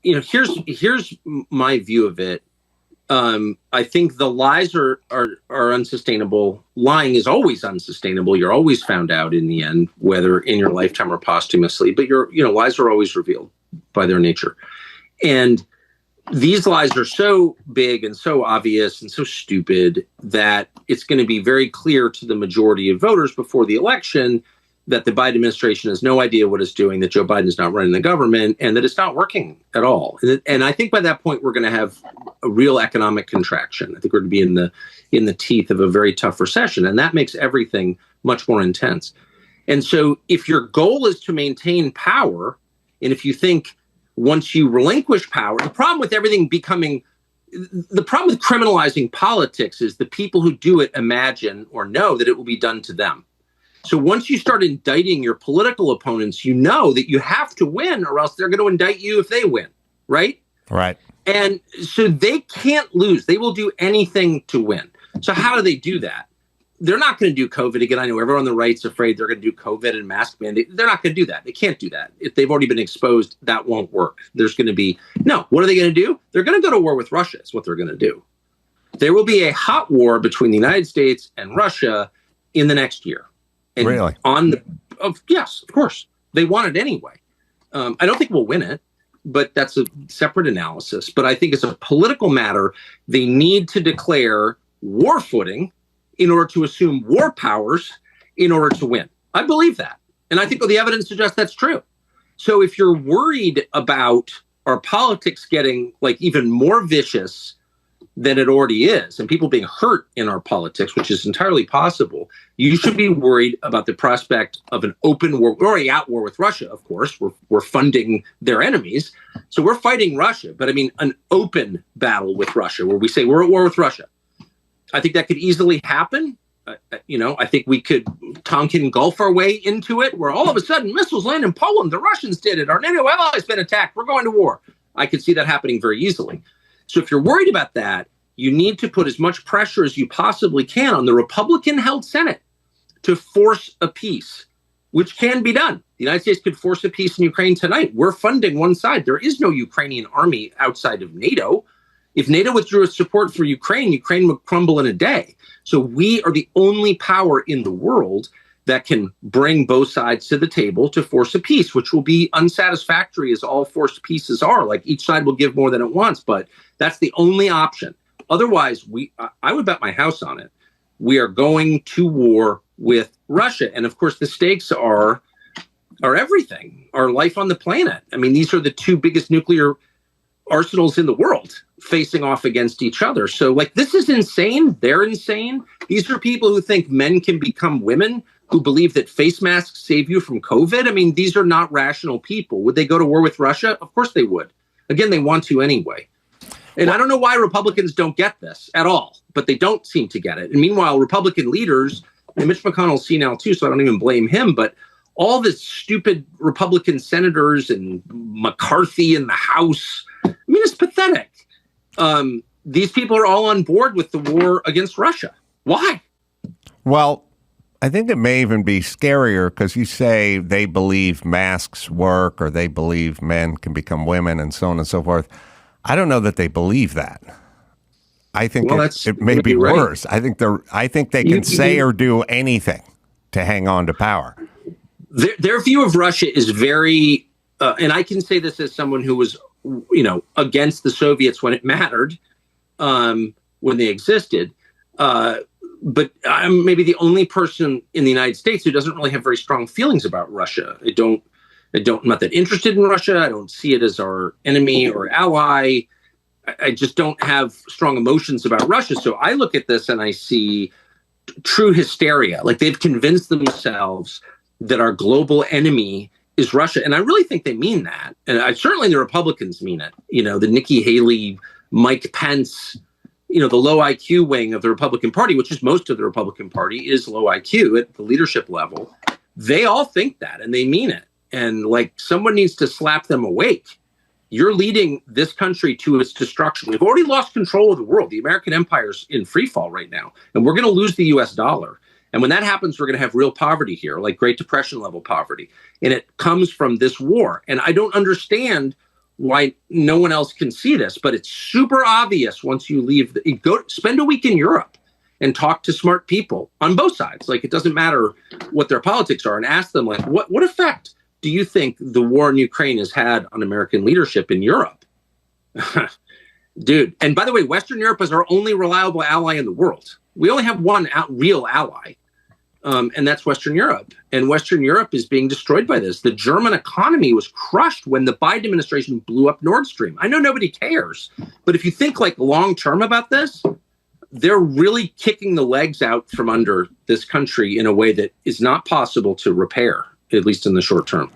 here's my view of it. I think the lies are unsustainable. Lying is always unsustainable. You're always found out in the end, whether in your lifetime or posthumously. But lies are always revealed by their nature. And these lies are so big and so obvious and so stupid that it's going to be very clear to the majority of voters before the election that the Biden administration has no idea what it's doing, that Joe Biden is not running the government, and that it's not working at all. And I think by that point, we're going to have a real economic contraction. I think we're going to be in the teeth of a very tough recession, and that makes everything much more intense. And so if your goal is to maintain power, and if you think once you relinquish power, the problem with criminalizing politics is the people who do it imagine or know that it will be done to them. So once you start indicting your political opponents, you know that you have to win or else they're going to indict you if they win, right? Right. And so they can't lose. They will do anything to win. So how do they do that? They're not going to do COVID again. I know everyone on the right's afraid they're going to do COVID and mask mandate. They're not going to do that. They can't do that. If they've already been exposed, that won't work. There's going to be no. What are they going to do? They're going to go to war with Russia. Is what they're going to do. There will be a hot war between the United States and Russia in the next year. And really? Yes, of course. They want it anyway. I don't think we'll win it, but that's a separate analysis. But I think as a political matter, they need to declare war footing in order to assume war powers in order to win. I believe that. And I think the evidence suggests that's true. So if you're worried about our politics getting even more vicious than it already is, and people being hurt in our politics, which is entirely possible, you should be worried about the prospect of an open war. We're already at war with Russia, of course. We're funding their enemies. So we're fighting Russia. But I mean, an open battle with Russia where we say we're at war with Russia. I think that could easily happen. I think we could Tonkin Gulf our way into it, where all of a sudden missiles land in Poland. The Russians did it. Our NATO ally has been attacked. We're going to war. I could see that happening very easily. So if you're worried about that, you need to put as much pressure as you possibly can on the Republican-held Senate to force a peace, which can be done. The United States could force a peace in Ukraine tonight. We're funding one side. There is no Ukrainian army outside of NATO. If NATO withdrew its support for Ukraine, Ukraine would crumble in a day. So we are the only power in the world that can bring both sides to the table to force a peace, which will be unsatisfactory as all forced peaces are. Like each side will give more than it wants, but that's the only option. Otherwise, I would bet my house on it. We are going to war with Russia. And of course, the stakes are everything, our life on the planet. I mean, these are the two biggest nuclear arsenals in the world facing off against each other. So this is insane. They're insane. These are people who think men can become women, who believe that face masks save you from COVID. I mean, these are not rational people. Would they go to war with Russia? Of course they would. Again, they want to anyway. And I don't know why Republicans don't get this at all, but they don't seem to get it. And meanwhile, Republican leaders, and Mitch McConnell's senile too, so I don't even blame him, but all the stupid Republican senators and McCarthy in the House, I mean, it's pathetic. These people are all on board with the war against Russia. Why? Well, I think it may even be scarier because you say they believe masks work or they believe men can become women and so on and so forth. I don't know that they believe that. I think it may be worse. I think they can say or do anything to hang on to power. Their view of Russia is very, and I can say this as someone who was, against the Soviets when it mattered, when they existed. But I'm maybe the only person in the United States who doesn't really have very strong feelings about Russia. I'm not that interested in Russia. I don't see it as our enemy or ally. I just don't have strong emotions about Russia. So I look at this and I see true hysteria. Like they've convinced themselves that our global enemy is Russia. And I really think they mean that. And certainly the Republicans mean it. The Nikki Haley, Mike Pence, the low IQ wing of the Republican Party, which is most of the Republican Party, is low IQ at the leadership level. They all think that and they mean it. And someone needs to slap them awake. You're leading this country to its destruction. We've already lost control of the world. The American empire's in free fall right now. And we're going to lose the US dollar. And when that happens, we're going to have real poverty here, like Great Depression level poverty. And it comes from this war. And I don't understand why no one else can see this, but it's super obvious once you leave. Spend a week in Europe and talk to smart people on both sides. Like, it doesn't matter what their politics are, and ask them, like, what effect do you think the war in Ukraine has had on American leadership in Europe? Dude. And by the way, Western Europe is our only reliable ally in the world. We only have one real ally, and that's Western Europe. And Western Europe is being destroyed by this. The German economy was crushed when the Biden administration blew up Nord Stream. I know nobody cares, but if you think like long term about this, they're really kicking the legs out from under this country in a way that is not possible to repair, at least in the short term.